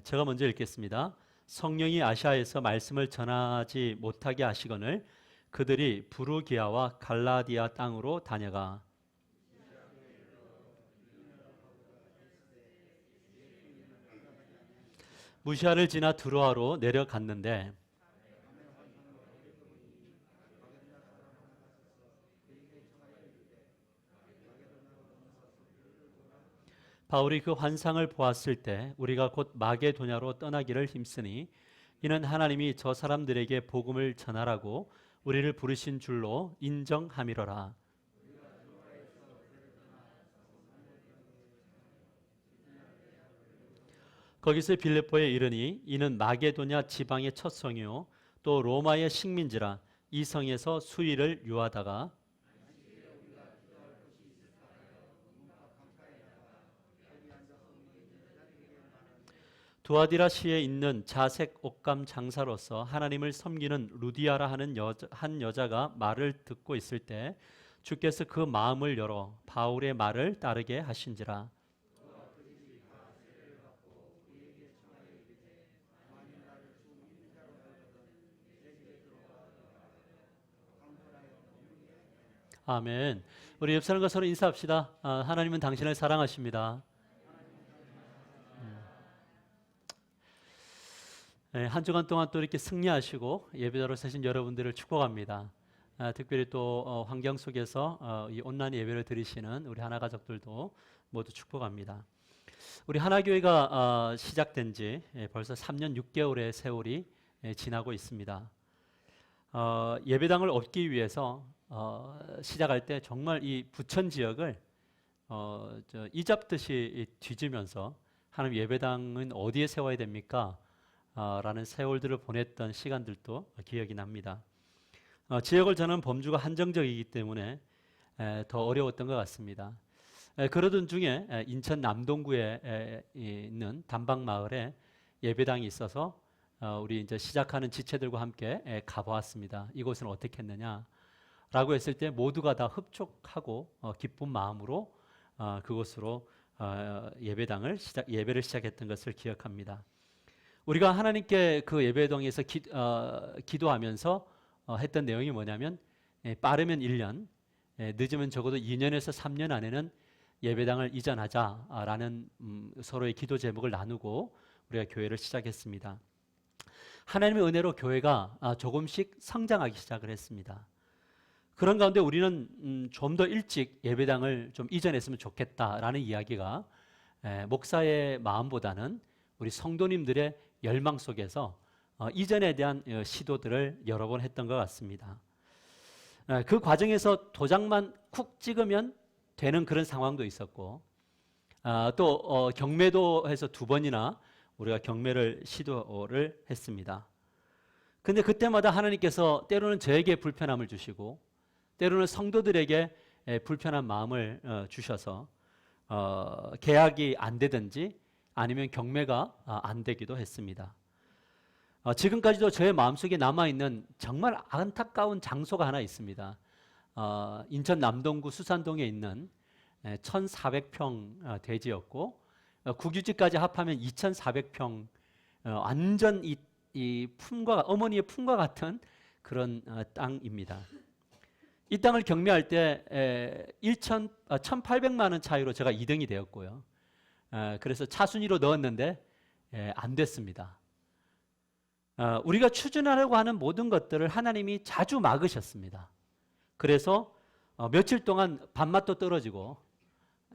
제가 먼저 읽겠습니다. 성령이 아시아에서 말씀을 전하지 못하게 하시거늘 그들이 부르기아와 갈라디아 땅으로 다녀가 무시아를 지나 드로아로 내려갔는데 바울이 그 환상을 보았을 때 우리가 곧 마게도냐로 떠나기를 힘쓰니 이는 하나님이 저 사람들에게 복음을 전하라고 우리를 부르신 줄로 인정함이로라. 거기서 빌립보에 이르니 이는 마게도냐 지방의 첫 성이요 또 로마의 식민지라 이 성에서 수일을 유하다가 두아디라 시에 있는 자색 옷감 장사로서 하나님을 섬기는 루디아라 하는 한 여자가 말을 듣고 있을 때 주께서 그 마음을 열어 바울의 말을 따르게 하신지라. 아멘. 우리 옆 사람과 서로 인사합시다. 하나님은 당신을 사랑하십니다. 한 주간 동안 또 이렇게 승리하시고 예배자로 서신 여러분들을 축복합니다. 특별히 또 환경 속에서 이 온라인 예배를 드리시는 우리 하나 가족들도 모두 축복합니다. 우리 하나교회가 시작된 지 벌써 3년 6개월의 세월이 지나고 있습니다. 예배당을 얻기 위해서 시작할 때 정말 이 부천 지역을 이잡듯이 뒤지면서 하나님 예배당은 어디에 세워야 됩니까? 라는 세월들을 보냈던 시간들도 기억이 납니다. 지역을 저는 범주가 한정적이기 때문에 더 어려웠던 것 같습니다. 그러던 중에 인천 남동구에 있는 단방마을에 예배당이 있어서 우리 이제 시작하는 지체들과 함께 가보았습니다. 이곳은 어떻게 했느냐? 라고 했을 때 모두가 다 흡족하고 기쁜 마음으로 그곳으로 예배를 시작했던 것을 기억합니다. 우리가 하나님께 그 예배당에서 기도하면서 했던 내용이 뭐냐면 빠르면 1년, 늦으면 적어도 2년에서 3년 안에는 예배당을 이전하자라는 서로의 기도 제목을 나누고 우리가 교회를 시작했습니다. 하나님의 은혜로 교회가 조금씩 성장하기 시작을 했습니다. 그런 가운데 우리는 좀 더 일찍 예배당을 좀 이전했으면 좋겠다라는 이야기가 목사의 마음보다는 우리 성도님들의 열망 속에서 이전에 대한 시도들을 여러 번 했던 것 같습니다. 그 과정에서 도장만 쿡 찍으면 되는 그런 상황도 있었고 또 경매도 해서 2번이나 우리가 경매를 시도를 했습니다. 근데 그때마다 하나님께서 때로는 저에게 불편함을 주시고 때로는 성도들에게 불편한 마음을 주셔서 계약이 안 되든지 아니면 경매가 안 되기도 했습니다. 지금까지도 저의 마음속에 남아있는 정말 안타까운 장소가 하나 있습니다. 인천 남동구 수산동에 있는 1,400평 대지였고 국유지까지 합하면 2,400평 완전 이 어머니의 품과 같은 그런 땅입니다. 이 땅을 경매할 때 1,800만 원 차이로 제가 2등이 되었고요. 그래서 차순위로 넣었는데 안 됐습니다. 우리가 추진하려고 하는 모든 것들을 하나님이 자주 막으셨습니다. 그래서 며칠 동안 밥맛도 떨어지고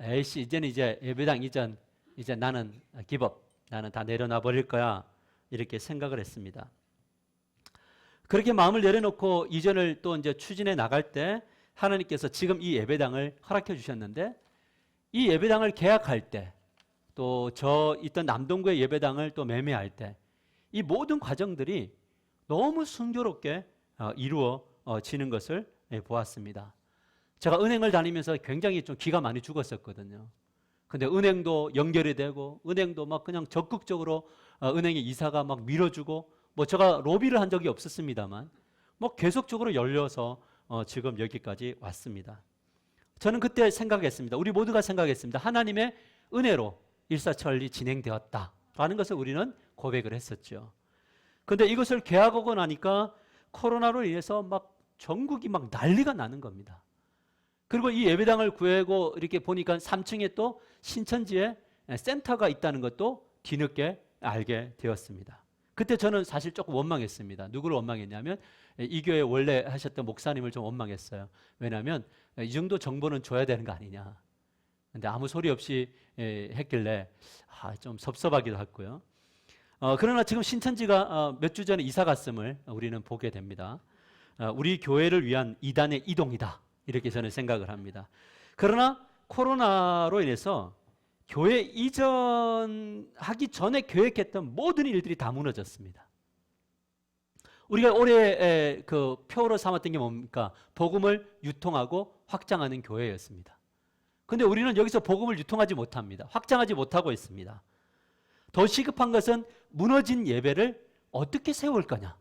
에이씨 이제는 이제 예배당 이전 이제 나는 기법 나는 다 내려놔 버릴 거야 이렇게 생각을 했습니다. 그렇게 마음을 내려놓고 이전을 또 이제 추진해 나갈 때 하나님께서 지금 이 예배당을 허락해 주셨는데 이 예배당을 계약할 때 또 저 있던 남동구의 예배당을 또 매매할 때 이 모든 과정들이 너무 순조롭게 이루어지는 것을 보았습니다. 제가 은행을 다니면서 굉장히 좀 기가 많이 죽었었거든요. 근데 은행도 연결이 되고 은행도 막 그냥 적극적으로 은행의 이사가 막 밀어주고 뭐 제가 로비를 한 적이 없었습니다만 뭐 계속적으로 열려서 지금 여기까지 왔습니다. 저는 그때 생각했습니다. 우리 모두가 생각했습니다. 하나님의 은혜로 일사천리 진행되었다 라는 것을 우리는 고백을 했었죠. 그런데 이것을 계약하고 나니까 코로나로 인해서 막 전국이 막 난리가 나는 겁니다. 그리고 이 예배당을 구하고 이렇게 보니까 3층에 또 신천지에 센터가 있다는 것도 뒤늦게 알게 되었습니다. 그때 저는 사실 조금 원망했습니다. 누구를 원망했냐면 이 교회 원래 하셨던 목사님을 좀 원망했어요. 왜냐하면 이 정도 정보는 줘야 되는 거 아니냐. 근데 아무 소리 없이 했길래 좀 섭섭하기도 했고요. 그러나 지금 신천지가 몇 주 전에 이사 갔음을 우리는 보게 됩니다. 우리 교회를 위한 이단의 이동이다. 이렇게 저는 생각을 합니다. 그러나 코로나로 인해서 교회 이전하기 전에 계획했던 모든 일들이 다 무너졌습니다. 우리가 올해 그 표로 삼았던 게 뭡니까? 복음을 유통하고 확장하는 교회였습니다. 그런데 우리는 여기서 복음을 유통하지 못합니다. 확장하지 못하고 있습니다. 더 시급한 것은 무너진 예배를 어떻게 세울 거냐,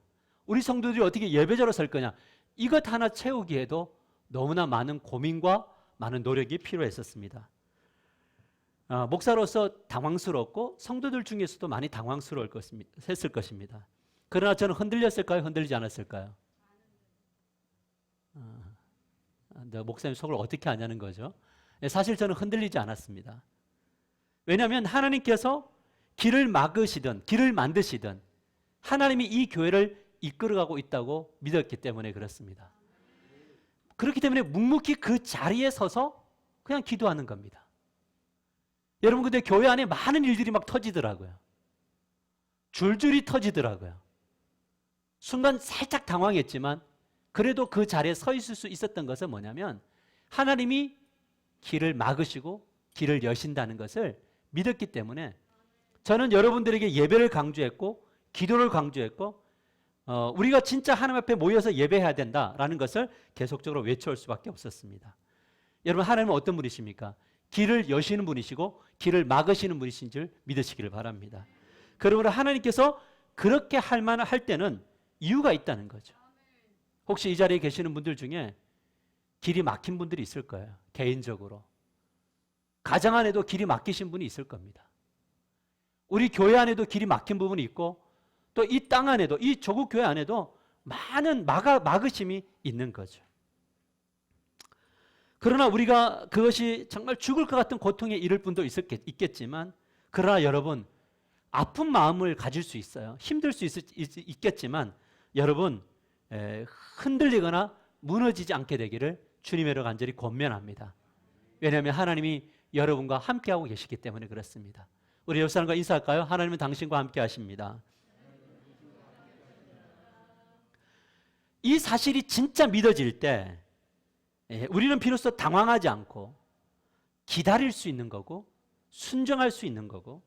우리 성도들이 어떻게 예배자로 설 거냐, 이것 하나 채우기에도 너무나 많은 고민과 많은 노력이 필요했었습니다. 목사로서 당황스럽고 성도들 중에서도 많이 당황스러웠을 것입니다. 그러나 저는 흔들렸을까요? 흔들리지 않았을까요? 목사님 속을 어떻게 아냐는 거죠. 사실 저는 흔들리지 않았습니다. 왜냐하면 하나님께서 길을 막으시든 길을 만드시든 하나님이 이 교회를 이끌어가고 있다고 믿었기 때문에 그렇습니다. 그렇기 때문에 묵묵히 그 자리에 서서 그냥 기도하는 겁니다. 여러분, 근데 교회 안에 많은 일들이 막 터지더라고요. 줄줄이 터지더라고요. 순간 살짝 당황했지만 그래도 그 자리에 서 있을 수 있었던 것은 뭐냐면 하나님이 길을 막으시고 길을 여신다는 것을 믿었기 때문에 저는 여러분들에게 예배를 강조했고 기도를 강조했고 우리가 진짜 하나님 앞에 모여서 예배해야 된다라는 것을 계속적으로 외쳐올 수밖에 없었습니다. 여러분, 하나님은 어떤 분이십니까? 길을 여시는 분이시고 길을 막으시는 분이신 줄 믿으시기를 바랍니다. 그러므로 하나님께서 그렇게 할 때는 이유가 있다는 거죠. 혹시 이 자리에 계시는 분들 중에 길이 막힌 분들이 있을 거예요. 개인적으로. 가정 안에도 길이 막히신 분이 있을 겁니다. 우리 교회 안에도 길이 막힌 부분이 있고 또 이 땅 안에도, 이 조국 교회 안에도 많은 막으심이 있는 거죠. 그러나 우리가 그것이 정말 죽을 것 같은 고통에 이를 분도 있겠지만 그러나 여러분, 아픈 마음을 가질 수 있어요. 힘들 수 있겠지만 여러분, 흔들리거나 무너지지 않게 되기를 주님으로 간절히 권면합니다. 왜냐하면 하나님이 여러분과 함께하고 계시기 때문에 그렇습니다. 우리 옆 사람과 인사할까요? 하나님은 당신과 함께 하십니다. 이 사실이 진짜 믿어질 때 우리는 비로소 당황하지 않고 기다릴 수 있는 거고 순종할 수 있는 거고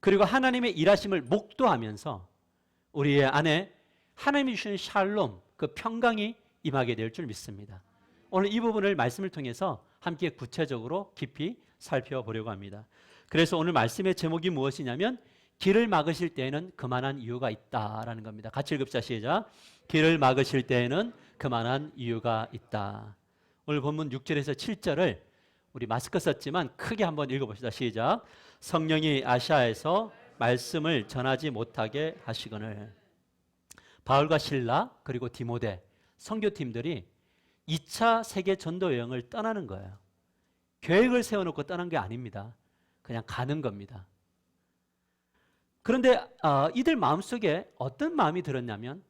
그리고 하나님의 일하심을 목도하면서 우리의 안에 하나님이 주시는 샬롬, 그 평강이 임하게 될 줄 믿습니다. 오늘 이 부분을 말씀을 통해서 함께 구체적으로 깊이 살펴보려고 합니다. 그래서 오늘 말씀의 제목이 무엇이냐면 길을 막으실 때에는 그만한 이유가 있다라는 겁니다. 같이 읽읍시다. 시작. 길을 막으실 때에는 그만한 이유가 있다. 오늘 본문 6절에서 7절을 우리 마스크 썼지만 크게 한번 읽어봅시다. 시작. 성령이 아시아에서 말씀을 전하지 못하게 하시거늘. 바울과 실라 그리고 디모데 선교팀들이 2차 세계 전도 여행을 떠나는 거예요. 계획을 세워놓고 떠난 게 아닙니다. 그냥 가는 겁니다. 그런데 이들 마음속에 어떤 마음이 들었냐면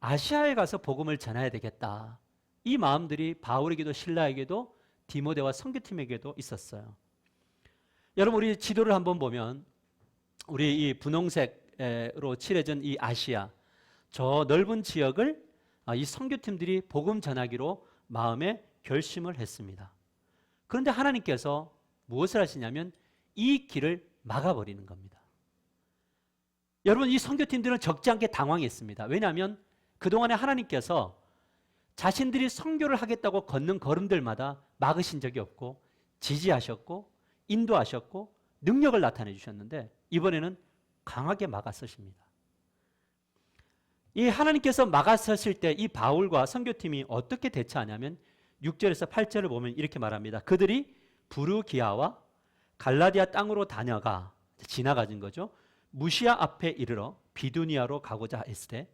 아시아에 가서 복음을 전해야 되겠다. 이 마음들이 바울에게도 실라에게도 디모데와 선교팀에게도 있었어요. 여러분, 우리 지도를 한번 보면 우리 이 분홍색으로 칠해진 이 아시아, 저 넓은 지역을 이 선교팀들이 복음 전하기로 마음에 결심을 했습니다. 그런데 하나님께서 무엇을 하시냐면 이 길을 막아버리는 겁니다. 여러분, 이 선교팀들은 적지 않게 당황했습니다. 왜냐하면 그동안에 하나님께서 자신들이 선교를 하겠다고 걷는 걸음들마다 막으신 적이 없고 지지하셨고 인도하셨고 능력을 나타내 주셨는데 이번에는 강하게 막아서십니다. 이 하나님께서 막아서실 때 이 바울과 선교팀이 어떻게 대처하냐면 6절에서 8절을 보면 이렇게 말합니다. 그들이 부르기아와 갈라디아 땅으로 다녀가 지나가진 거죠. 무시아 앞에 이르러 비두니아로 가고자 했을 때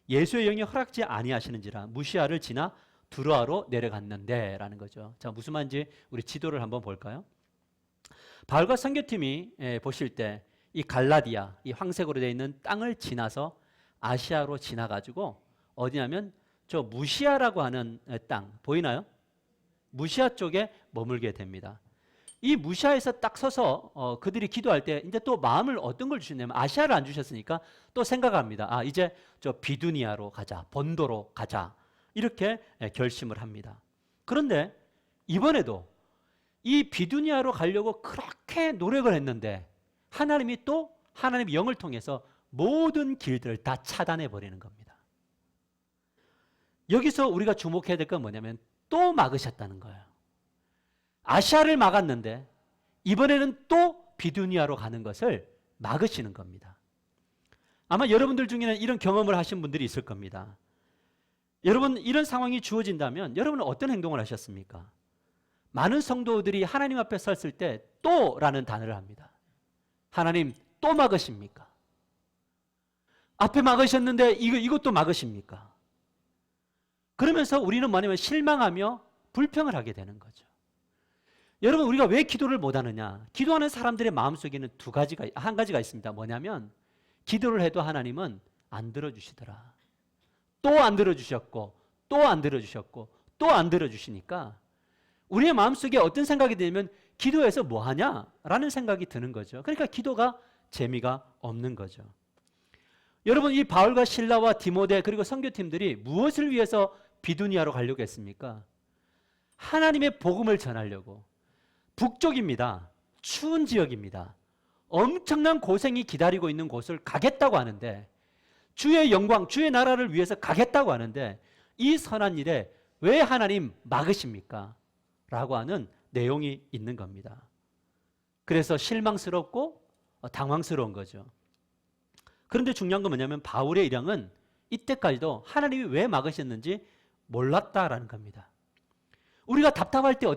예수의 영이 허락지 아니하시는지라 무시아를 지나 두로아로 내려갔는데 라는 거죠. 자, 무슨 말인지 우리 지도를 한번 볼까요? 바울과 선교팀이 보실 때 이 갈라디아, 이 황색으로 되어 있는 땅을 지나서 아시아로 지나가지고 어디냐면 저 무시아라고 하는 땅 보이나요? 무시아 쪽에 머물게 됩니다. 이 무시아에서 딱 서서 그들이 기도할 때 이제 또 마음을 어떤 걸 주셨냐면 아시아를 안 주셨으니까 또 생각합니다. 아, 이제 저 비두니아로 가자, 본도로 가자 이렇게 결심을 합니다. 그런데 이번에도 이 비두니아로 가려고 그렇게 노력을 했는데 하나님이 또 하나님의 영을 통해서 모든 길들을 다 차단해 버리는 겁니다. 여기서 우리가 주목해야 될 건 뭐냐면 또 막으셨다는 거예요. 아시아를 막았는데 이번에는 또 비두니아로 가는 것을 막으시는 겁니다. 아마 여러분들 중에는 이런 경험을 하신 분들이 있을 겁니다. 여러분, 이런 상황이 주어진다면 여러분은 어떤 행동을 하셨습니까? 많은 성도들이 하나님 앞에 섰을 때 또라는 단어를 합니다. 하나님 또 막으십니까? 앞에 막으셨는데 이것도 막으십니까? 그러면서 우리는 뭐냐면 실망하며 불평을 하게 되는 거죠. 여러분, 우리가 왜 기도를 못하느냐? 기도하는 사람들의 마음속에는 한 가지가 있습니다. 뭐냐면 기도를 해도 하나님은 안 들어주시더라. 또 안 들어주셨고 또 안 들어주셨고 또 안 들어주시니까 우리의 마음속에 어떤 생각이 들면 기도해서 뭐하냐? 라는 생각이 드는 거죠. 그러니까 기도가 재미가 없는 거죠. 여러분, 이 바울과 실라와 디모데 그리고 선교팀들이 무엇을 위해서 비두니아로 가려고 했습니까? 하나님의 복음을 전하려고. 북쪽입니다. 추운 지역입니다. 엄청난 고생이 기다리고 있는 곳을 가겠다고 하는데 주의 영광, 주의 나라를 위해서 가겠다고 하는데 이 선한 일에 왜 하나님 막으십니까? 라고 하는 내용이 있는 겁니다. 그래서 실망스럽고 당황스러운 거죠. 그런데 중요한 건 뭐냐면 바울의 일행은 이때까지도 하나님이 왜 막으셨는지 몰랐다라는 겁니다. 우리가 답답할 때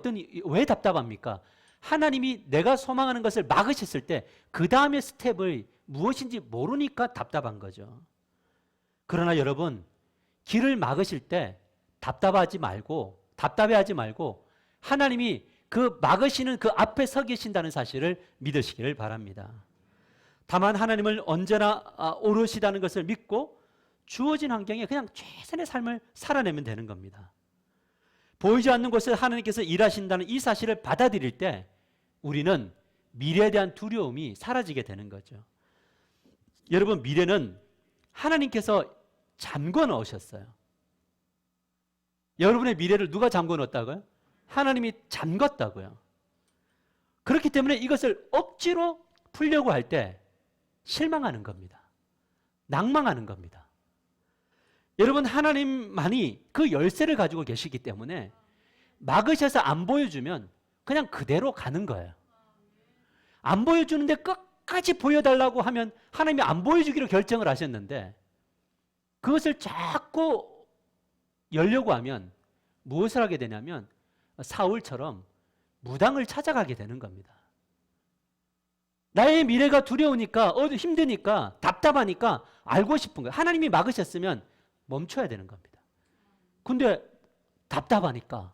왜 답답합니까? 하나님이 내가 소망하는 것을 막으셨을 때 그 다음의 스텝을 무엇인지 모르니까 답답한 거죠. 그러나 여러분, 길을 막으실 때 답답해하지 말고 하나님이 그 막으시는 그 앞에 서 계신다는 사실을 믿으시기를 바랍니다. 다만 하나님을 언제나 오르시다는 것을 믿고 주어진 환경에 그냥 최선의 삶을 살아내면 되는 겁니다. 보이지 않는 곳에 하나님께서 일하신다는 이 사실을 받아들일 때 우리는 미래에 대한 두려움이 사라지게 되는 거죠. 여러분, 미래는 하나님께서 잠궈 넣으셨어요. 여러분의 미래를 누가 잠궈 넣었다고요? 하나님이 잠궜다고요. 그렇기 때문에 이것을 억지로 풀려고 할 때 실망하는 겁니다. 낭망하는 겁니다. 여러분, 하나님만이 그 열쇠를 가지고 계시기 때문에 막으셔서 안 보여주면 그냥 그대로 가는 거예요. 안 보여주는데 끝까지 보여달라고 하면 하나님이 안 보여주기로 결정을 하셨는데 그것을 자꾸 열려고 하면 무엇을 하게 되냐면 사울처럼 무당을 찾아가게 되는 겁니다. 나의 미래가 두려우니까 힘드니까 답답하니까 알고 싶은 거예요. 하나님이 막으셨으면 멈춰야 되는 겁니다. 근데 답답하니까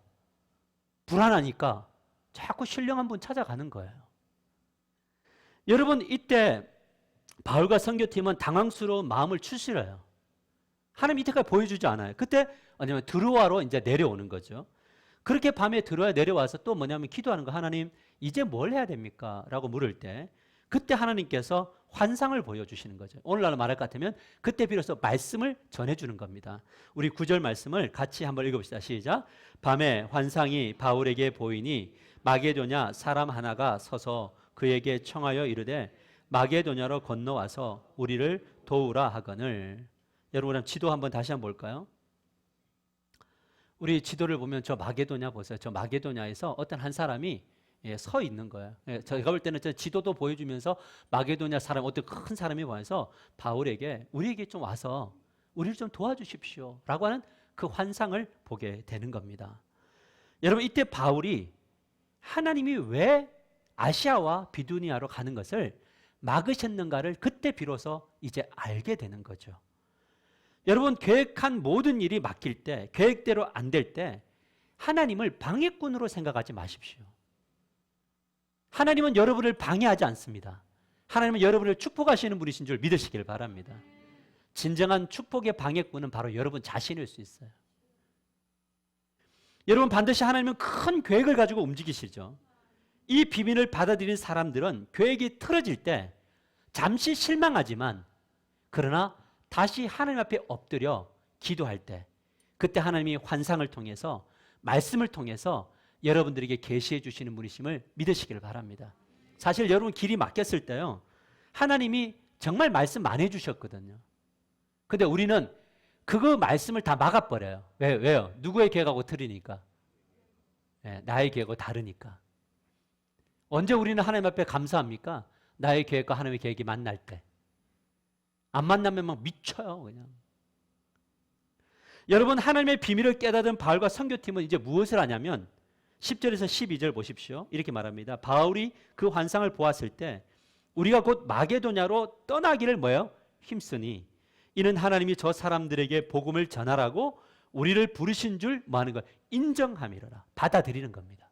불안하니까 자꾸 신령한 분 찾아가는 거예요. 여러분, 이때 바울과 선교팀은 당황스러운 마음을 추스려요. 하나님 이때까지 보여주지 않아요. 그때 아니면 드로아로 이제 내려오는 거죠. 그렇게 밤에 드로아에 내려와서 또 뭐냐면 기도하는 거. 하나님 이제 뭘 해야 됩니까? 라고 물을 때 그때 하나님께서 환상을 보여주시는 거죠. 오늘날 말할 것 같으면 그때 비로소 말씀을 전해주는 겁니다. 우리 9절 말씀을 같이 한번 읽어봅시다. 시작. 밤에 환상이 바울에게 보이니 마게도냐 사람 하나가 서서 그에게 청하여 이르되 마게도냐로 건너와서 우리를 도우라 하거늘. 여러분, 지도 한번 다시 한번 볼까요? 우리 지도를 보면 저 마게도냐 보세요. 저 마게도냐에서 어떤 한 사람이 서 있는 거예요. 제가 볼 때는 저 지도도 보여주면서 마게도냐 사람, 어떤 큰 사람이 와서 바울에게 우리에게 좀 와서 우리를 좀 도와주십시오 라고 하는 그 환상을 보게 되는 겁니다. 여러분, 이때 바울이 하나님이 왜 아시아와 비두니아로 가는 것을 막으셨는가를 그때 그때 비로소 이제 알게 되는 거죠. 여러분, 계획한 모든 일이 막힐 때, 계획대로 안 될 때 하나님을 방해꾼으로 생각하지 마십시오. 하나님은 여러분을 방해하지 않습니다. 하나님은 여러분을 축복하시는 분이신 줄 믿으시길 바랍니다. 진정한 축복의 방해꾼은 바로 여러분 자신일 수 있어요. 여러분, 반드시 하나님은 큰 계획을 가지고 움직이시죠. 이 비밀을 받아들인 사람들은 계획이 틀어질 때 잠시 실망하지만, 그러나 다시 하나님 앞에 엎드려 기도할 때, 그때 하나님이 환상을 통해서, 말씀을 통해서 여러분들에게 계시해 주시는 분이심을 믿으시길 바랍니다. 사실 여러분 길이 막혔을 때요, 하나님이 정말 말씀 많이 해주셨거든요. 근데 우리는 그거 말씀을 다 막아버려요. 왜요? 누구의 계획하고 틀리니까. 나의 계획하고 다르니까. 언제 우리는 하나님 앞에 감사합니까? 나의 계획과 하나님의 계획이 만날 때. 안 만나면 막 미쳐요, 그냥. 여러분, 하나님의 비밀을 깨닫은 바울과 선교팀은 이제 무엇을 하냐면 10절에서 12절 보십시오. 이렇게 말합니다. 바울이 그 환상을 보았을 때 우리가 곧 마게도냐로 떠나기를 뭐예요? 힘쓰니 이는 하나님이 저 사람들에게 복음을 전하라고 우리를 부르신 줄 뭐하는 거예요? 인정함이로라. 받아들이는 겁니다.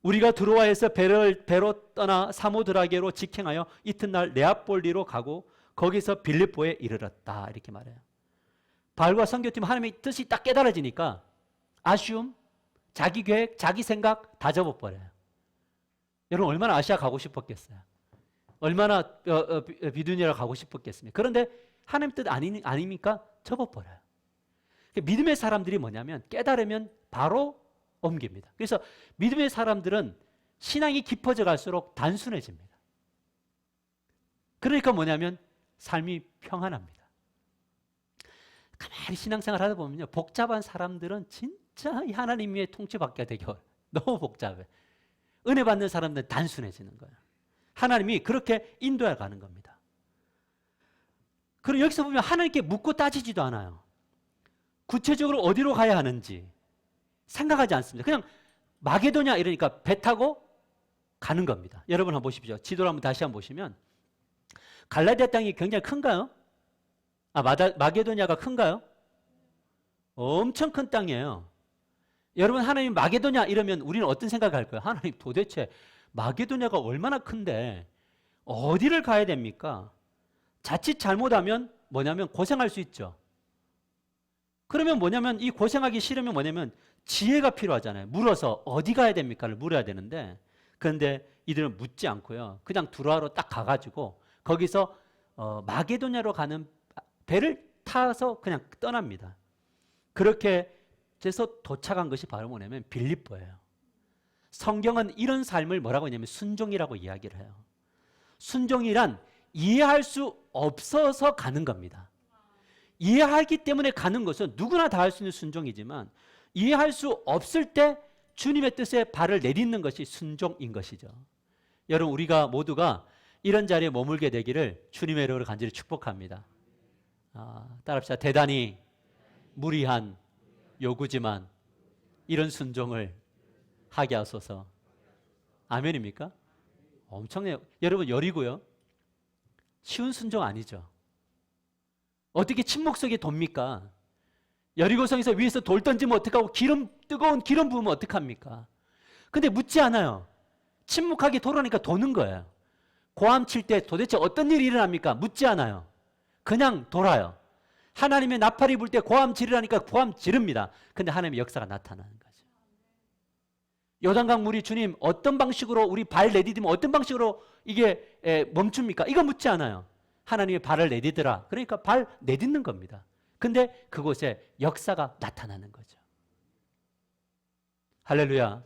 우리가 드로아에서 배로 떠나 사모드라게로 직행하여 이튿날 네아폴리로 가고 거기서 빌립보에 이르렀다. 이렇게 말해요. 바울과 선교팀 하나님의 뜻이 딱 깨달아지니까 아쉬움, 자기 계획, 자기 생각 다 접어버려요. 여러분, 얼마나 아시아 가고 싶었겠어요? 얼마나 비두니아로 가고 싶었겠습니까? 그런데 하나님 뜻 아닙니까? 접어버려요. 믿음의 사람들이 뭐냐면 깨달으면 바로 옮깁니다. 그래서 믿음의 사람들은 신앙이 깊어져 갈수록 단순해집니다. 그러니까 뭐냐면 삶이 평안합니다. 가만히 신앙생활 하다 보면요, 복잡한 사람들은 진짜 이 하나님의 통치받게 되기 어려워요. 너무 복잡해. 은혜 받는 사람들은 단순해지는 거예요. 하나님이 그렇게 인도해 가는 겁니다. 그리고 여기서 보면 하나님께 묻고 따지지도 않아요. 구체적으로 어디로 가야 하는지 생각하지 않습니다. 그냥 마게도냐 이러니까 배 타고 가는 겁니다. 여러분 한번 보십시오. 지도를 한번 다시 한번 보시면 갈라디아 땅이 굉장히 큰가요? 마게도냐가 큰가요? 엄청 큰 땅이에요. 여러분, 하나님 마게도냐 이러면 우리는 어떤 생각을 할까요? 하나님 도대체 마게도냐가 얼마나 큰데 어디를 가야 됩니까? 자칫 잘못하면 뭐냐면 고생할 수 있죠. 그러면 뭐냐면 이 고생하기 싫으면 뭐냐면 지혜가 필요하잖아요. 물어서 어디 가야 됩니까를 물어야 되는데, 그런데 이들은 묻지 않고요, 그냥 두로아로 딱 가가지고 거기서 마게도냐로 가는 배를 타서 그냥 떠납니다. 그렇게 해서 도착한 것이 바로 뭐냐면 빌립보예요. 성경은 이런 삶을 뭐라고 하냐면 순종이라고 이야기를 해요. 순종이란 이해할 수 없어서 가는 겁니다. 이해하기 때문에 가는 것은 누구나 다 할 수 있는 순종이지만, 이해할 수 없을 때 주님의 뜻에 발을 내딛는 것이 순종인 것이죠. 여러분, 우리가 모두가 이런 자리에 머물게 되기를 주님의 이름으로 간절히 축복합니다. 따라합시다. 대단히 무리한 요구지만 이런 순종을 하게 하소서. 아멘입니까? 엄청나요. 여러분, 여리고요, 쉬운 순종 아니죠. 어떻게 침묵 속에 돕니까? 여리고성에서 위에서 돌 던지면 어떡하고 뜨거운 기름 부으면 어떡합니까? 근데 묻지 않아요. 침묵하게 돌아오니까 도는 거예요. 고함 칠 때 도대체 어떤 일이 일어납니까? 묻지 않아요. 그냥 돌아요. 하나님의 나팔이 불 때 고함 지르라니까 고함 지릅니다. 근데 하나님의 역사가 나타나는 거죠. 요단강 물이 주님 어떤 방식으로 우리 발 내디디면 어떤 방식으로 이게 멈춥니까? 이거 묻지 않아요. 하나님의 발을 내디더라. 그러니까 발 내딛는 겁니다. 근데 그곳에 역사가 나타나는 거죠. 할렐루야.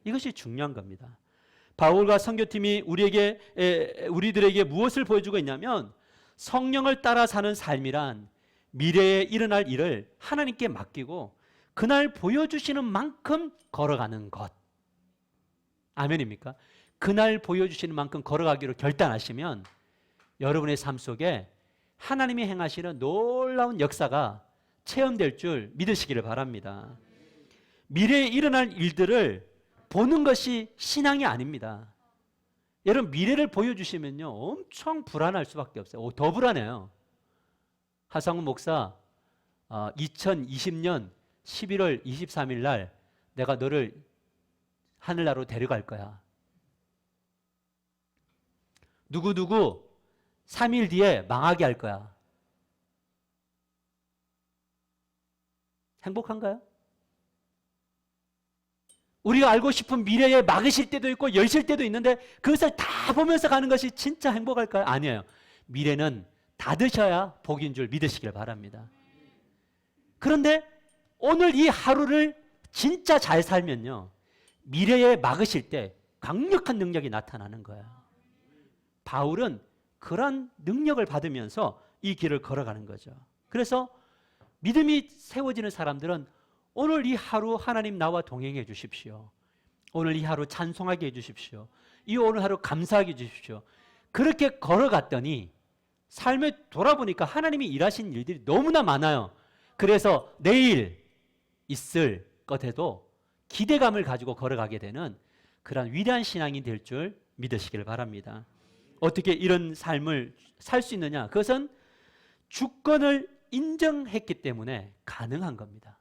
이것이 중요한 겁니다. 바울과 선교팀이 우리들에게 무엇을 보여주고 있냐면, 성령을 따라 사는 삶이란 미래에 일어날 일을 하나님께 맡기고 그날 보여주시는 만큼 걸어가는 것. 아멘입니까? 그날 보여주시는 만큼 걸어가기로 결단하시면 여러분의 삶 속에 하나님이 행하시는 놀라운 역사가 체험될 줄 믿으시기를 바랍니다. 미래에 일어날 일들을 보는 것이 신앙이 아닙니다. 여러분 미래를 보여주시면요 엄청 불안할 수밖에 없어요. 더 불안해요. 하상훈 목사 2020년 11월 23일 날 내가 너를 하늘나라로 데려갈 거야. 누구누구 3일 뒤에 망하게 할 거야. 행복한가요? 우리가 알고 싶은 미래에 막으실 때도 있고 여실 때도 있는데 그것을 다 보면서 가는 것이 진짜 행복할까요? 아니에요. 미래는 닫으셔야 복인 줄 믿으시길 바랍니다. 그런데 오늘 이 하루를 진짜 잘 살면요 미래에 막으실 때 강력한 능력이 나타나는 거예요. 바울은 그런 능력을 받으면서 이 길을 걸어가는 거죠. 그래서 믿음이 세워지는 사람들은 오늘 이 하루 하나님 나와 동행해 주십시오. 오늘 이 하루 찬송하게 해 주십시오. 이 오늘 하루 감사하게 해 주십시오. 그렇게 걸어갔더니 삶에 돌아보니까 하나님이 일하신 일들이 너무나 많아요. 그래서 내일 있을 것에도 기대감을 가지고 걸어가게 되는 그런 위대한 신앙이 될 줄 믿으시길 바랍니다. 어떻게 이런 삶을 살 수 있느냐? 그것은 주권을 인정했기 때문에 가능한 겁니다.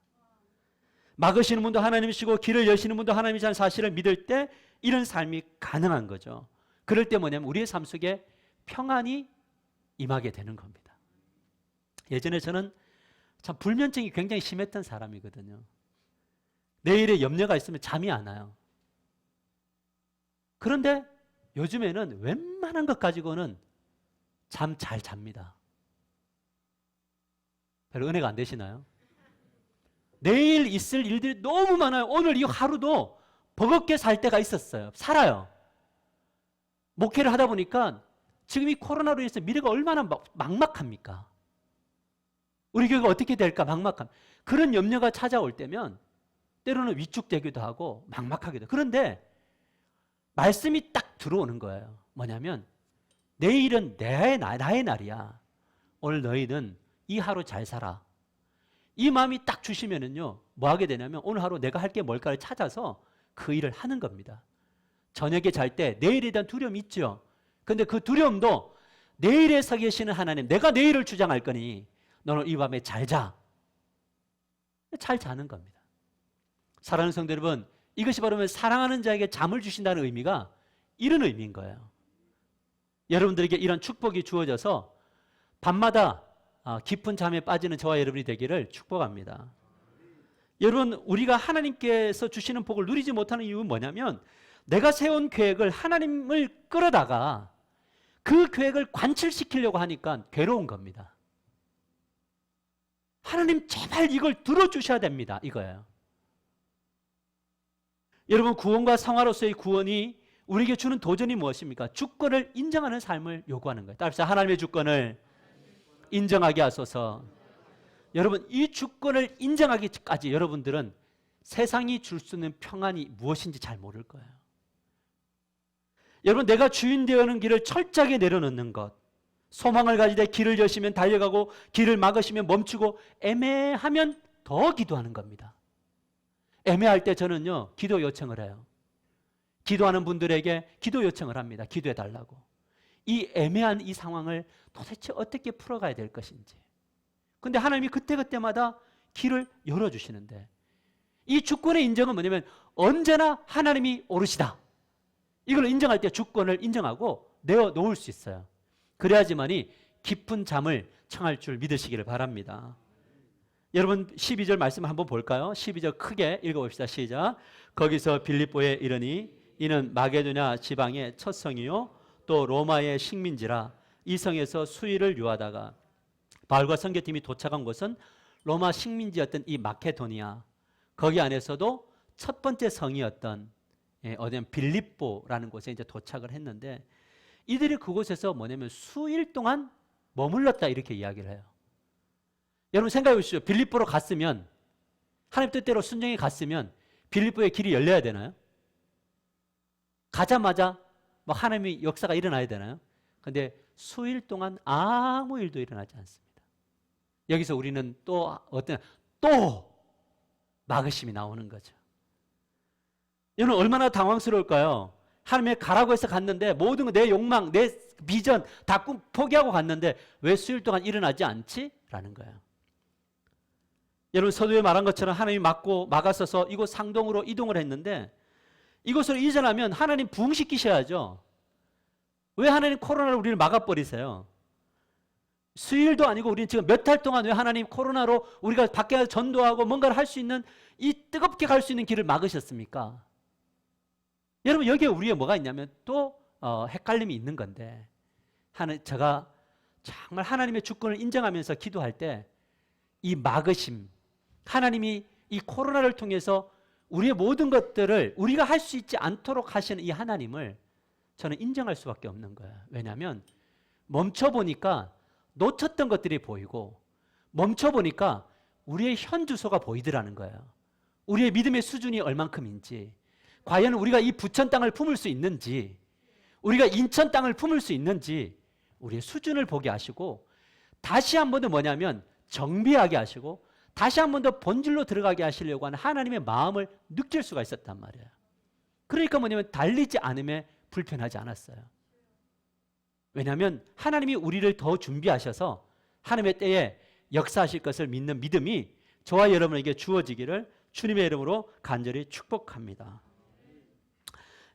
막으시는 분도 하나님이시고 길을 여시는 분도 하나님이라는 사실을 믿을 때 이런 삶이 가능한 거죠. 그럴 때 뭐냐면 우리의 삶 속에 평안이 임하게 되는 겁니다. 예전에 저는 참 불면증이 굉장히 심했던 사람이거든요. 내일에 염려가 있으면 잠이 안 와요. 그런데 요즘에는 웬만한 것 가지고는 잠 잘 잡니다. 별로 은혜가 안 되시나요? 내일 있을 일들이 너무 많아요. 오늘 이 하루도 버겁게 살 때가 있었어요. 살아요. 목회를 하다 보니까 지금 이 코로나로 인해서 미래가 얼마나 막막합니까? 우리 교회가 어떻게 될까 막막함. 그런 염려가 찾아올 때면 때로는 위축되기도 하고 막막하기도 해요. 그런데 말씀이 딱 들어오는 거예요. 뭐냐면 내일은 나의 날이야. 오늘 너희는 이 하루 잘 살아. 이 마음이 딱 주시면은요 뭐 하게 되냐면 오늘 하루 내가 할 게 뭘까를 찾아서 그 일을 하는 겁니다. 저녁에 잘 때 내일에 대한 두려움이 있죠. 근데 그 두려움도 내일에 서 계시는 하나님, 내가 내일을 주장할 거니 너는 이 밤에 잘 자. 잘 자는 겁니다. 사랑하는 성도 여러분, 이것이 바로 사랑하는 자에게 잠을 주신다는 의미가 이런 의미인 거예요. 여러분들에게 이런 축복이 주어져서 밤마다 깊은 잠에 빠지는 저와 여러분이 되기를 축복합니다. 여러분, 우리가 하나님께서 주시는 복을 누리지 못하는 이유는 뭐냐면 내가 세운 계획을 하나님을 끌어다가 그 계획을 관철시키려고 하니까 괴로운 겁니다. 하나님 제발 이걸 들어주셔야 됩니다. 이거예요. 여러분, 구원과 성화로서의 구원이 우리에게 주는 도전이 무엇입니까? 주권을 인정하는 삶을 요구하는 거예요. 따라서 하나님의 주권을 인정하게 하소서. 여러분, 이 주권을 인정하기까지 여러분들은 세상이 줄 수 있는 평안이 무엇인지 잘 모를 거예요. 여러분, 내가 주인 되어는 길을 철저하게 내려놓는 것, 소망을 가지되 길을 여시면 달려가고 길을 막으시면 멈추고 애매하면 더 기도하는 겁니다. 애매할 때 저는요 기도 요청을 해요. 기도하는 분들에게 기도 요청을 합니다. 기도해 달라고. 이 애매한 이 상황을 도대체 어떻게 풀어가야 될 것인지. 근데 하나님이 그때그때마다 길을 열어주시는데 이 주권의 인정은 뭐냐면 언제나 하나님이 오르시다. 이걸 인정할 때 주권을 인정하고 내어놓을 수 있어요. 그래야지만이 깊은 잠을 청할 줄 믿으시기를 바랍니다. 여러분 12절 말씀 한번 볼까요? 12절 크게 읽어봅시다. 시작. 거기서 빌립보에 이르니 이는 마게도냐 지방의 첫 성이요 또 로마의 식민지라. 이 성에서 수일을 유하다가 바울과 선교팀이 도착한 곳은 로마 식민지였던 이 마케도니아, 거기 안에서도 첫 번째 성이었던 어디냐면 빌립보라는 곳에 이제 도착을 했는데 이들이 그곳에서 뭐냐면 수일 동안 머물렀다 이렇게 이야기를 해요. 여러분 생각해 보시죠. 빌립보로 갔으면 하나님 뜻대로 순종해 갔으면 빌립보의 길이 열려야 되나요? 가자마자 뭐 하나님의 역사가 일어나야 되나요? 근데 수일 동안 아무 일도 일어나지 않습니다. 여기서 우리는 또 막으심이 나오는 거죠. 여러분 얼마나 당황스러울까요? 하나님의 가라고 해서 갔는데 모든 거 내 욕망, 내 비전 다 포기하고 갔는데 왜 수일 동안 일어나지 않지? 라는 거예요. 여러분 서두에 말한 것처럼 하나님이 막았어서 이곳 상동으로 이동을 했는데 이곳으로 이전하면 하나님 부흥시키셔야죠. 왜 하나님 코로나로 우리를 막아버리세요? 수일도 아니고 우리는 지금 몇 달 동안 왜 하나님 코로나로 우리가 밖에 가서 전도하고 뭔가를 할 수 있는 이 뜨겁게 갈 수 있는 길을 막으셨습니까? 여러분 여기에 우리의 뭐가 있냐면 또 헷갈림이 있는 건데 제가 정말 하나님의 주권을 인정하면서 기도할 때 이 막으심, 하나님이 이 코로나를 통해서 우리의 모든 것들을 우리가 할 수 있지 않도록 하시는 이 하나님을 저는 인정할 수밖에 없는 거예요. 왜냐하면 멈춰보니까 놓쳤던 것들이 보이고 멈춰보니까 우리의 현 주소가 보이더라는 거예요. 우리의 믿음의 수준이 얼만큼인지, 과연 우리가 이 부천 땅을 품을 수 있는지, 우리가 인천 땅을 품을 수 있는지 우리의 수준을 보게 하시고 다시 한 번 더 뭐냐면 정비하게 하시고 다시 한 번 더 본질로 들어가게 하시려고 하는 하나님의 마음을 느낄 수가 있었단 말이에요. 그러니까 뭐냐면 달리지 않음에 불편하지 않았어요. 왜냐하면 하나님이 우리를 더 준비하셔서 하나님의 때에 역사하실 것을 믿는 믿음이 저와 여러분에게 주어지기를 주님의 이름으로 간절히 축복합니다.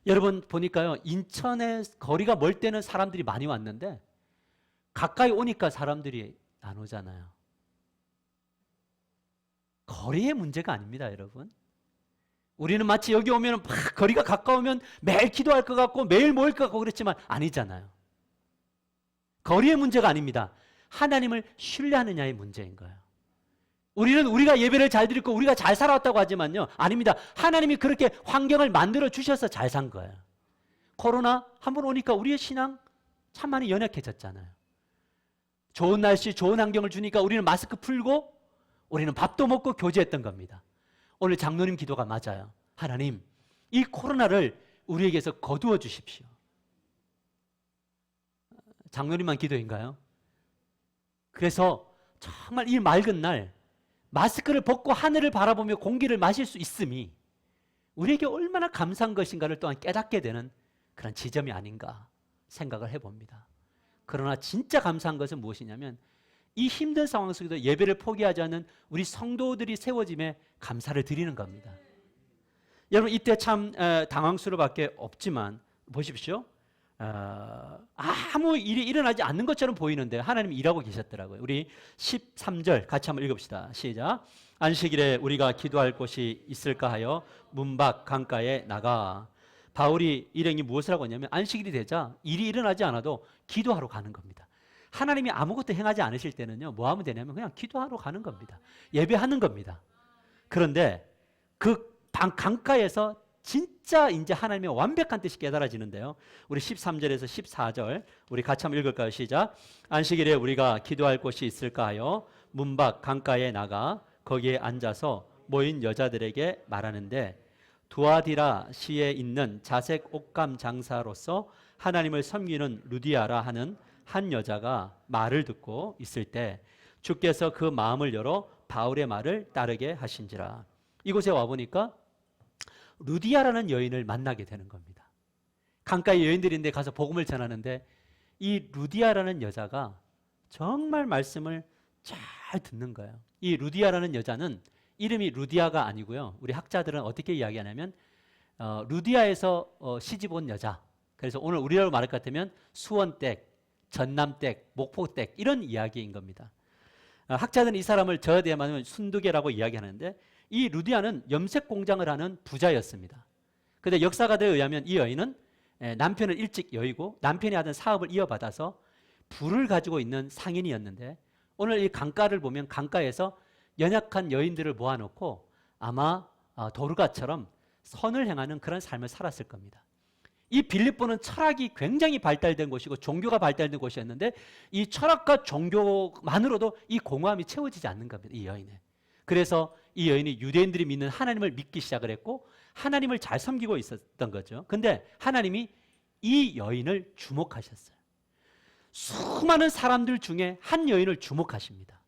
여러분 보니까요, 인천에 거리가 멀 때는 사람들이 많이 왔는데 가까이 오니까 사람들이 안 오잖아요. 거리의 문제가 아닙니다, 여러분. 우리는 마치 여기 오면 막 거리가 가까우면 매일 기도할 것 같고 매일 모일 것 같고 그렇지만 아니잖아요. 거리의 문제가 아닙니다. 하나님을 신뢰하느냐의 문제인 거예요. 우리는 우리가 예배를 잘 드리고 우리가 잘 살아왔다고 하지만요, 아닙니다. 하나님이 그렇게 환경을 만들어 주셔서 잘 산 거예요. 코로나 한번 오니까 우리의 신앙 참 많이 연약해졌잖아요. 좋은 날씨, 좋은 환경을 주니까 우리는 마스크 풀고 우리는 밥도 먹고 교제했던 겁니다. 오늘 장로님 기도가 맞아요. 하나님, 이 코로나를 우리에게서 거두어 주십시오. 장로님만 기도인가요? 그래서 정말 이 맑은 날 마스크를 벗고 하늘을 바라보며 공기를 마실 수 있음이 우리에게 얼마나 감사한 것인가를 또한 깨닫게 되는 그런 지점이 아닌가 생각을 해봅니다. 그러나 진짜 감사한 것은 무엇이냐면 이 힘든 상황 속에도 예배를 포기하지 않는 우리 성도들이 세워짐에 감사를 드리는 겁니다. 여러분 이때 참 당황스러울 밖에 없지만 보십시오. 아무 일이 일어나지 않는 것처럼 보이는데 하나님이 일하고 계셨더라고요. 우리 13절 같이 한번 읽읍시다. 시작. 안식일에 우리가 기도할 곳이 있을까 하여 문 밖 강가에 나가. 바울이 일행이 무엇을 하고 있냐면 안식일이 되자 일이 일어나지 않아도 기도하러 가는 겁니다. 하나님이 아무것도 행하지 않으실 때는요, 뭐 하면 되냐면 그냥 기도하러 가는 겁니다. 예배하는 겁니다. 그런데 그 강가에서 진짜 이제 하나님의 완벽한 뜻이 깨달아지는데요. 우리 13절에서 14절 우리 같이 한번 읽을까요? 시작. 안식일에 우리가 기도할 곳이 있을까 하여 문 밖 강가에 나가 거기에 앉아서 모인 여자들에게 말하는데 두아디라 시에 있는 자색 옷감 장사로서 하나님을 섬기는 루디아라 하는 한 여자가 말을 듣고 있을 때 주께서 그 마음을 열어 바울의 말을 따르게 하신지라. 이곳에 와보니까 루디아라는 여인을 만나게 되는 겁니다. 강가의 여인들인데 가서 복음을 전하는데 이 루디아라는 여자가 정말 말씀을 잘 듣는 거예요. 이 루디아라는 여자는 이름이 루디아가 아니고요, 우리 학자들은 어떻게 이야기하냐면 루디아에서 시집 온 여자. 그래서 오늘 우리로 말할 것 같으면 수원댁, 전남댁, 목포댁 이런 이야기인 겁니다. 학자들은 이 사람을 저에 대해 말하면 순두개라고 이야기하는데 이 루디아는 염색 공장을 하는 부자였습니다. 그런데 역사가들에 의하면 이 여인은 남편을 일찍 여의고 남편이 하던 사업을 이어받아서 부를 가지고 있는 상인이었는데 오늘 이 강가를 보면 강가에서 연약한 여인들을 모아놓고 아마 도르가처럼 선을 행하는 그런 삶을 살았을 겁니다. 이 빌립보는 철학이 굉장히 발달된 곳이고 종교가 발달된 곳이었는데 이 철학과 종교만으로도 이 공허함이 채워지지 않는 겁니다. 이 여인에. 그래서 이 여인이 유대인들이 믿는 하나님을 믿기 시작을 했고 하나님을 잘 섬기고 있었던 거죠. 근데 하나님이 이 여인을 주목하셨어요. 수많은 사람들 중에 한 여인을 주목하십니다.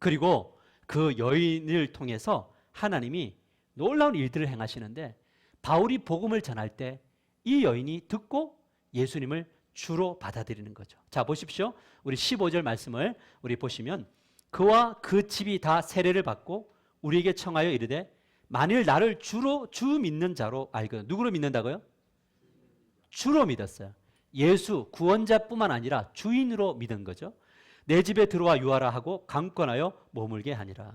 그리고 그 여인을 통해서 하나님이 놀라운 일들을 행하시는데 바울이 복음을 전할 때 이 여인이 듣고 예수님을 주로 받아들이는 거죠. 자, 보십시오. 우리 15절 말씀을 우리 보시면 그와 그 집이 다 세례를 받고 우리에게 청하여 이르되 만일 나를 주로 주 믿는 자로 알거든. 누구로 믿는다고요? 주로 믿었어요. 예수 구원자뿐만 아니라 주인으로 믿은 거죠. 내 집에 들어와 유하라 하고 강권하여 머물게 하니라.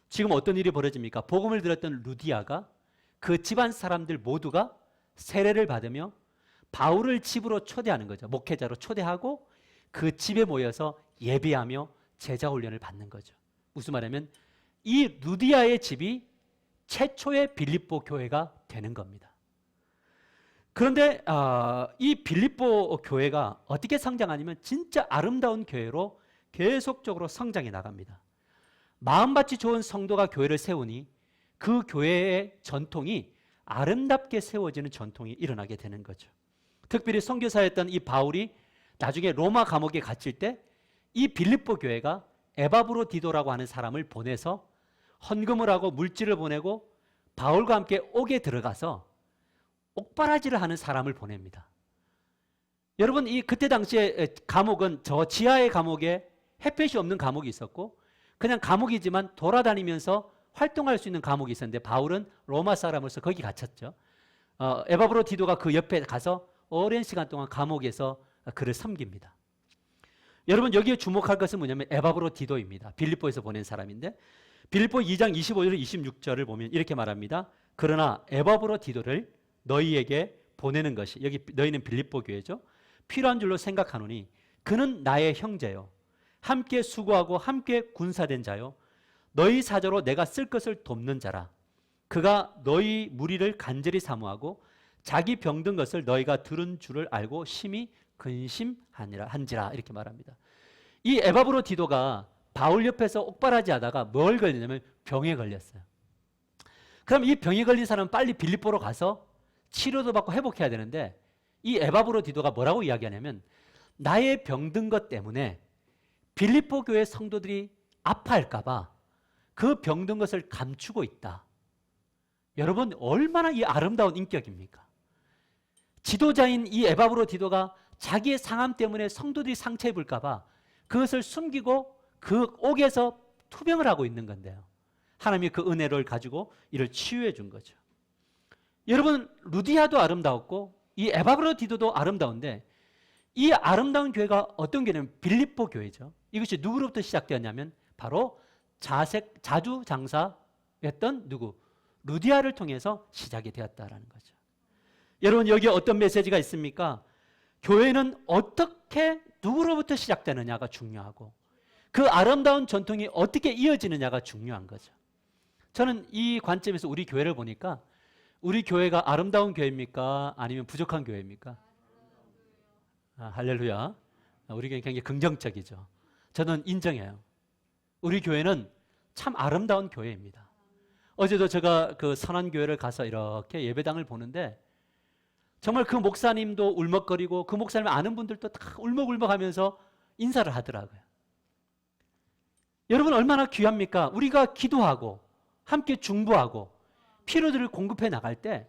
지금 어떤 일이 벌어집니까? 복음을 들었던 루디아가 그 집안 사람들 모두가 세례를 받으며 바울을 집으로 초대하는 거죠. 목회자로 초대하고 그 집에 모여서 예배하며 제자 훈련을 받는 거죠. 무슨 말이냐면 이 루디아의 집이 최초의 빌립보 교회가 되는 겁니다. 그런데 이 빌립보 교회가 어떻게 성장하냐면 진짜 아름다운 교회로 계속적으로 성장해 나갑니다. 마음밭이 좋은 성도가 교회를 세우니 그 교회의 전통이 아름답게 세워지는 전통이 일어나게 되는 거죠. 특별히 선교사였던 이 바울이 나중에 로마 감옥에 갇힐 때 이 빌립보 교회가 에바브로디도라고 하는 사람을 보내서 헌금을 하고 물질을 보내고 바울과 함께 옥에 들어가서 옥바라지를 하는 사람을 보냅니다. 여러분, 그때 당시에 감옥은 저 지하의 감옥에 햇볕이 없는 감옥이 있었고 그냥 감옥이지만 돌아다니면서 활동할 수 있는 감옥이 있었는데 바울은 로마 사람으로서 거기 갇혔죠. 에바브로디도가 그 옆에 가서 오랜 시간 동안 감옥에서 그를 섬깁니다. 여러분, 여기에 주목할 것은 뭐냐면 에바브로디도입니다. 빌립보에서 보낸 사람인데 빌립보 2장 25절 26절을 보면 이렇게 말합니다. 그러나 에바브로디도를 너희에게 보내는 것이, 여기 너희는 빌립보 교회죠, 필요한 줄로 생각하노니 그는 나의 형제요 함께 수고하고 함께 군사된 자요 너희 사저로 내가 쓸 것을 돕는 자라. 그가 너희 무리를 간절히 사모하고 자기 병든 것을 너희가 들은 줄을 알고 심히 근심한지라 이렇게 말합니다. 이 에바브로디도가 바울 옆에서 옥바라지 하다가 뭘 걸리냐면 병에 걸렸어요. 그럼 이 병에 걸린 사람은 빨리 빌립보로 가서 치료도 받고 회복해야 되는데 이 에바브로디도가 뭐라고 이야기하냐면 나의 병든 것 때문에 빌립보 교회 성도들이 아파할까 봐 그 병든 것을 감추고 있다. 여러분, 얼마나 이 아름다운 인격입니까? 지도자인 이 에바브로디도가 자기의 상함 때문에 성도들이 상처 입을까 봐 그것을 숨기고 그 옥에서 투병을 하고 있는 건데요. 하나님이 그 은혜를 가지고 이를 치유해 준 거죠. 여러분, 루디아도 아름다웠고 이 에바브로디도도 아름다운데 이 아름다운 교회가 어떤 교회냐면 빌립보 교회죠. 이것이 누구로부터 시작되었냐면 바로 자주장사였던 누구? 루디아를 통해서 시작이 되었다라는 거죠. 여러분, 여기에 어떤 메시지가 있습니까? 교회는 어떻게 누구로부터 시작되느냐가 중요하고 그 아름다운 전통이 어떻게 이어지느냐가 중요한 거죠. 저는 이 관점에서 우리 교회를 보니까 우리 교회가 아름다운 교회입니까? 아니면 부족한 교회입니까? 할렐루야. 우리 교회는 굉장히 긍정적이죠. 저는 인정해요. 우리 교회는 참 아름다운 교회입니다. 어제도 제가 그 선한교회를 가서 이렇게 예배당을 보는데 정말 그 목사님도 울먹거리고 그 목사님 아는 분들도 다 울먹울먹하면서 인사를 하더라고요. 여러분, 얼마나 귀합니까? 우리가 기도하고 함께 중보하고 필요들을 공급해 나갈 때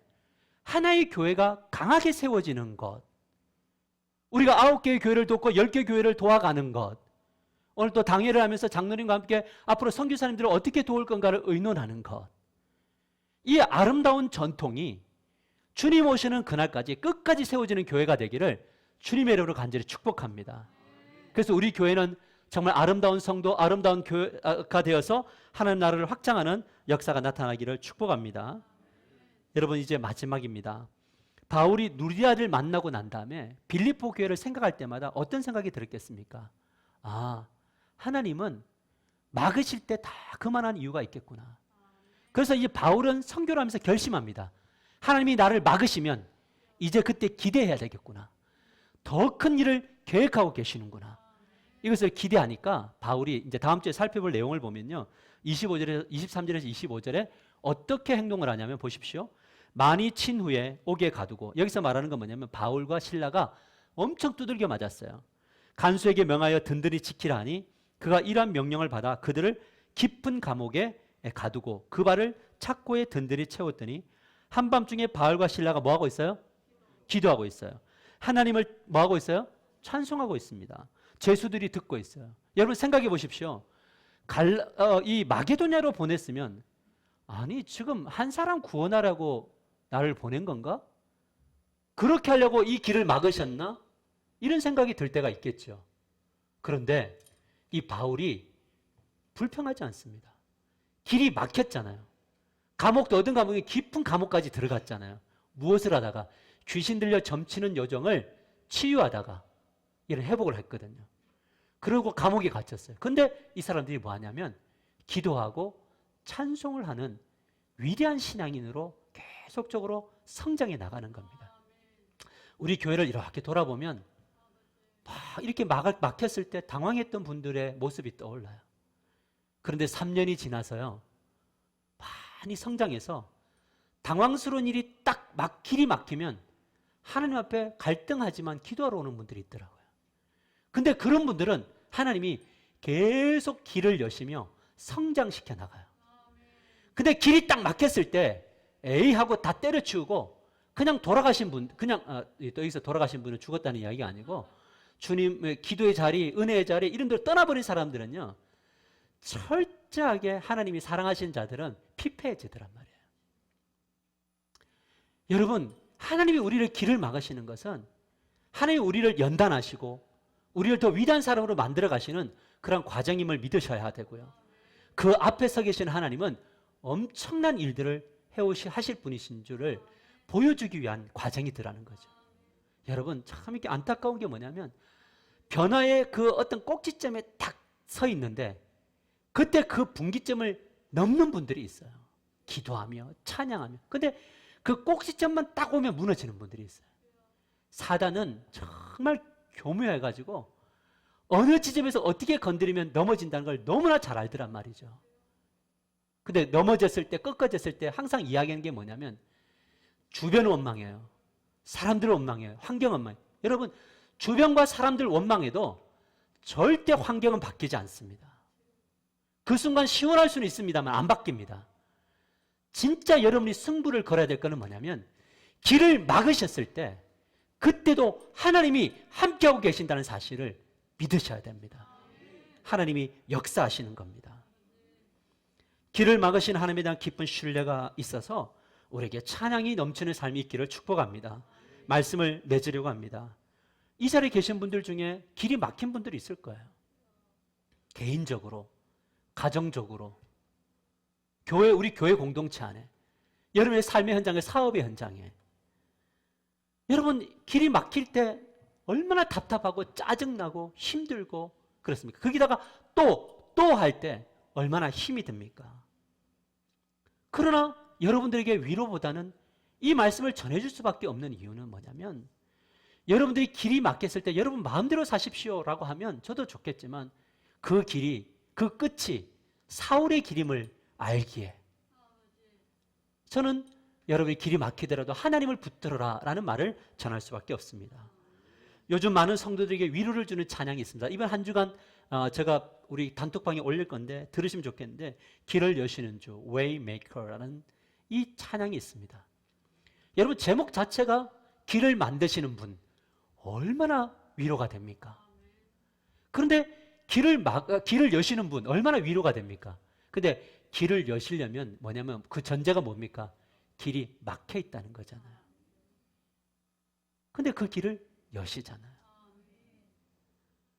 하나의 교회가 강하게 세워지는 것, 우리가 9개의 교회를 돕고 10개 교회를 도와가는 것, 오늘 또 당회를 하면서 장로님과 함께 앞으로 선교사님들을 어떻게 도울 건가를 의논하는 것, 이 아름다운 전통이 주님 오시는 그날까지 끝까지 세워지는 교회가 되기를 주님의 이름으로 간절히 축복합니다. 그래서 우리 교회는 정말 아름다운 성도, 아름다운 교회가 되어서 하나님 나라를 확장하는 역사가 나타나기를 축복합니다. 여러분, 이제 마지막입니다. 바울이 루디아를 만나고 난 다음에 빌립보 교회를 생각할 때마다 어떤 생각이 들었겠습니까? 하나님은 막으실 때 다 그만한 이유가 있겠구나. 그래서 이 바울은 선교를 하면서 결심합니다. 하나님이 나를 막으시면 이제 그때 기대해야 되겠구나. 더 큰 일을 계획하고 계시는구나. 이것을 기대하니까 바울이 이제 다음 주에 살펴볼 내용을 보면요, 23절에서 25절에 어떻게 행동을 하냐면 보십시오. 많이 친 후에 옥에 가두고, 여기서 말하는 건 뭐냐면 바울과 실라가 엄청 두들겨 맞았어요. 간수에게 명하여 든든히 지키라 하니 그가 이러한 명령을 받아 그들을 깊은 감옥에 가두고 그 발을 착고에 든든히 채웠더니 한밤중에 바울과 실라가 뭐하고 있어요? 기도하고 있어요. 하나님을 뭐하고 있어요? 찬송하고 있습니다. 죄수들이 듣고 있어요. 여러분 생각해 보십시오. 이 마게도냐로 보냈으면 아니 지금 한 사람 구원하라고 나를 보낸 건가? 그렇게 하려고 이 길을 막으셨나? 이런 생각이 들 때가 있겠죠. 그런데 이 바울이 불평하지 않습니다. 길이 막혔잖아요. 감옥도 어떤 감옥이 깊은 감옥까지 들어갔잖아요. 무엇을 하다가 귀신 들려 점치는 요정을 치유하다가 이런 회복을 했거든요. 그리고 감옥에 갇혔어요. 근데 이 사람들이 뭐 하냐면 기도하고 찬송을 하는 위대한 신앙인으로 계속적으로 성장해 나가는 겁니다. 우리 교회를 이렇게 돌아보면 막 이렇게 막혔을 때 당황했던 분들의 모습이 떠올라요. 그런데 3년이 지나서요. 많이 성장해서 당황스러운 일이 딱 길이 막히면 하나님 앞에 갈등하지만 기도하러 오는 분들이 있더라고요. 근데 그런 분들은 하나님이 계속 길을 여시며 성장시켜 나가요. 근데 길이 딱 막혔을 때 에이 하고 다 때려치우고 그냥 돌아가신 분, 여기서 돌아가신 분은 죽었다는 이야기가 아니고 주님의 기도의 자리, 은혜의 자리 이런 데로 떠나버린 사람들은요. 철저하게 하나님이 사랑하시는 자들은 피폐해지더란 말이에요. 여러분, 하나님이 우리를 길을 막으시는 것은 하나님이 우리를 연단하시고 우리를 더 위대한 사람으로 만들어 가시는 그런 과정임을 믿으셔야 되고요. 그 앞에 서 계신 하나님은 엄청난 일들을 하실 분이신 줄을 보여주기 위한 과정이더라는 거죠. 여러분, 참 이렇게 안타까운 게 뭐냐면 변화의 그 어떤 꼭지점에 딱 서 있는데 그때 그 분기점을 넘는 분들이 있어요. 기도하며 찬양하며. 근데 그 꼭지점만 딱 오면 무너지는 분들이 있어요. 사단은 정말 교묘해가지고 어느 지점에서 어떻게 건드리면 넘어진다는 걸 너무나 잘 알더란 말이죠. 근데 넘어졌을 때, 꺾어졌을 때 항상 이야기하는 게 뭐냐면 주변을 원망해요. 사람들을 원망해요. 환경 원망해요. 여러분, 주변과 사람들 원망해도 절대 환경은 바뀌지 않습니다. 그 순간 시원할 수는 있습니다만 안 바뀝니다. 진짜 여러분이 승부를 걸어야 될 거는 뭐냐면 길을 막으셨을 때 그때도 하나님이 함께하고 계신다는 사실을 믿으셔야 됩니다. 하나님이 역사하시는 겁니다. 길을 막으신 하나님에 대한 깊은 신뢰가 있어서 우리에게 찬양이 넘치는 삶이 있기를 축복합니다. 말씀을 맺으려고 합니다. 이 자리에 계신 분들 중에 길이 막힌 분들이 있을 거예요. 개인적으로, 가정적으로, 우리 교회 공동체 안에, 여러분의 삶의 현장에, 사업의 현장에. 여러분, 길이 막힐 때 얼마나 답답하고 짜증나고 힘들고 그렇습니까? 거기다가 또 할 때 얼마나 힘이 듭니까? 그러나 여러분들에게 위로보다는 이 말씀을 전해줄 수밖에 없는 이유는 뭐냐면 여러분들이 길이 막혔을 때 여러분 마음대로 사십시오라고 하면 저도 좋겠지만 그 길이, 그 끝이 사울의 길임을 알기에 저는 여러분이 길이 막히더라도 하나님을 붙들어라 라는 말을 전할 수밖에 없습니다. 요즘 많은 성도들에게 위로를 주는 찬양이 있습니다. 이번 한 주간 제가 우리 단톡방에 올릴 건데 들으시면 좋겠는데 길을 여시는 주, Waymaker라는 이 찬양이 있습니다. 여러분 제목 자체가 길을 만드시는 분 얼마나 위로가 됩니까? 그런데 길을 여시는 분 얼마나 위로가 됩니까? 근데 길을 여시려면 뭐냐면 그 전제가 뭡니까? 길이 막혀 있다는 거잖아요. 근데 그 길을 여시잖아요.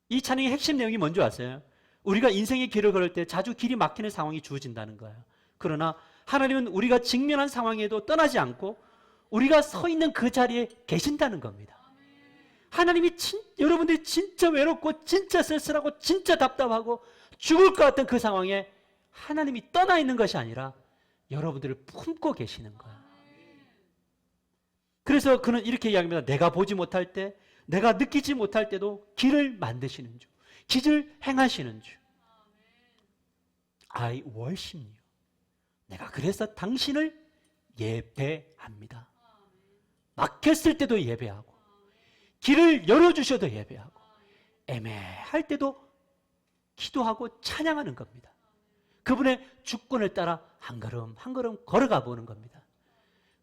이 찬양의 핵심 내용이 뭔지 아세요? 우리가 인생의 길을 걸을 때 자주 길이 막히는 상황이 주어진다는 거예요. 그러나 하나님은 우리가 직면한 상황에도 떠나지 않고 우리가 서 있는 그 자리에 계신다는 겁니다. 하나님이 여러분들이 진짜 외롭고 진짜 쓸쓸하고 진짜 답답하고 죽을 것 같은 그 상황에 하나님이 떠나 있는 것이 아니라 여러분들을 품고 계시는 거예요. 그래서 그는 이렇게 이야기합니다. 내가 보지 못할 때, 내가 느끼지 못할 때도 길을 만드시는 주, 길을 행하시는 주. I worship you. 내가 그래서 당신을 예배합니다. 막혔을 때도 예배하고 길을 열어주셔도 예배하고 애매할 때도 기도하고 찬양하는 겁니다. 그분의 주권을 따라 한 걸음 한 걸음 걸어가 보는 겁니다.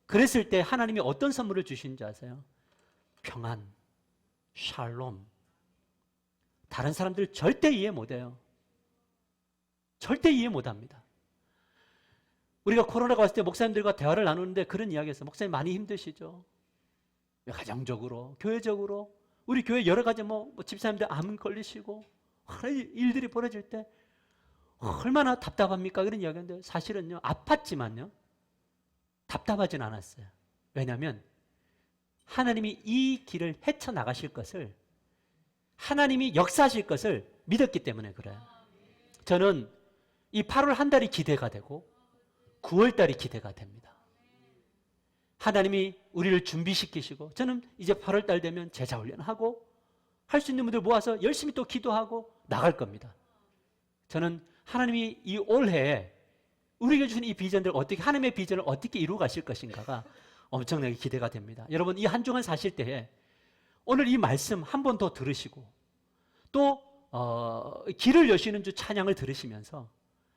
그랬을 때 하나님이 어떤 선물을 주시는지 아세요? 평안, 샬롬. 다른 사람들 절대 이해 못해요. 절대 이해 못합니다. 우리가 코로나가 왔을 때 목사님들과 대화를 나누는데 그런 이야기에서 목사님 많이 힘드시죠? 가정적으로, 교회적으로, 우리 교회 여러 가지 집사님들 암 걸리시고 일들이 벌어질 때 얼마나 답답합니까? 그런 이야기인데 사실은요, 아팠지만요, 답답하진 않았어요. 왜냐하면 하나님이 이 길을 헤쳐나가실 것을, 하나님이 역사하실 것을 믿었기 때문에 그래요. 저는 이 8월 한 달이 기대가 되고 9월 달이 기대가 됩니다. 하나님이 우리를 준비시키시고, 저는 이제 8월 달 되면 제자 훈련하고 할 수 있는 분들 모아서 열심히 또 기도하고 나갈 겁니다. 저는 하나님이 이 올해에 우리에게 주신 이 비전들 어떻게, 하나님의 비전을 어떻게 이루어 가실 것인가가 엄청나게 기대가 됩니다. 여러분, 이 한 주간 사실 때에 오늘 이 말씀 한 번 더 들으시고 또 길을 여시는 주 찬양을 들으시면서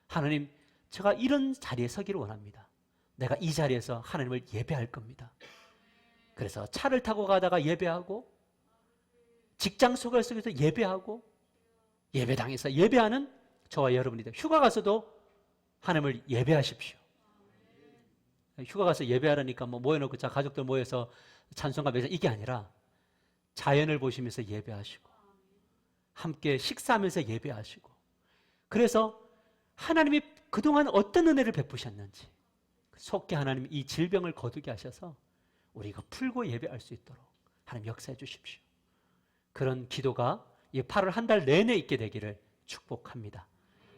하나님, 제가 이런 자리에 서기를 원합니다. 내가 이 자리에서 하나님을 예배할 겁니다. 그래서 차를 타고 가다가 예배하고, 직장 속에서 예배하고, 예배당에서 예배하는 저와 여러분이다. 휴가 가서도 하나님을 예배하십시오. 휴가 가서 예배하라니까 모여놓고 자 가족들 모여서 찬송가 매장 이게 아니라 자연을 보시면서 예배하시고 함께 식사하면서 예배하시고, 그래서 하나님이 그동안 어떤 은혜를 베푸셨는지 속히 하나님 이 질병을 거두게 하셔서 우리가 풀고 예배할 수 있도록 하나님 역사해 주십시오. 그런 기도가 이 8월 한 달 내내 있게 되기를 축복합니다.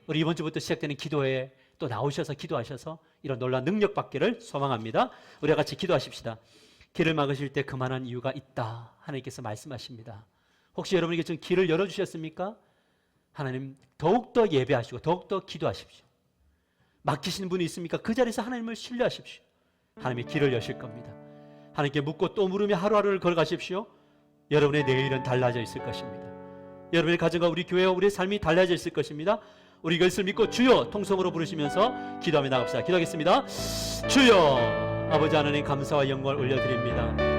우리 이번 주부터 시작되는 기도회에 또 나오셔서 기도하셔서 이런 놀라운 능력 받기를 소망합니다. 우리가 같이 기도하십시다. 길을 막으실 때 그만한 이유가 있다, 하나님께서 말씀하십니다. 혹시 여러분에게 좀 길을 열어주셨습니까? 하나님, 더욱더 예배하시고 더욱더 기도하십시오. 막히시는 분이 있습니까? 그 자리에서 하나님을 신뢰하십시오. 하나님이 길을 여실 겁니다. 하나님께 묻고 또 물으며 하루하루를 걸어가십시오. 여러분의 내일은 달라져 있을 것입니다. 여러분의 가정과 우리 교회와 우리의 삶이 달라져 있을 것입니다. 우리 이것을 믿고 주여 통성으로 부르시면서 기도하며 나갑시다. 기도하겠습니다. 주여, 아버지 하나님 감사와 영광을 올려드립니다.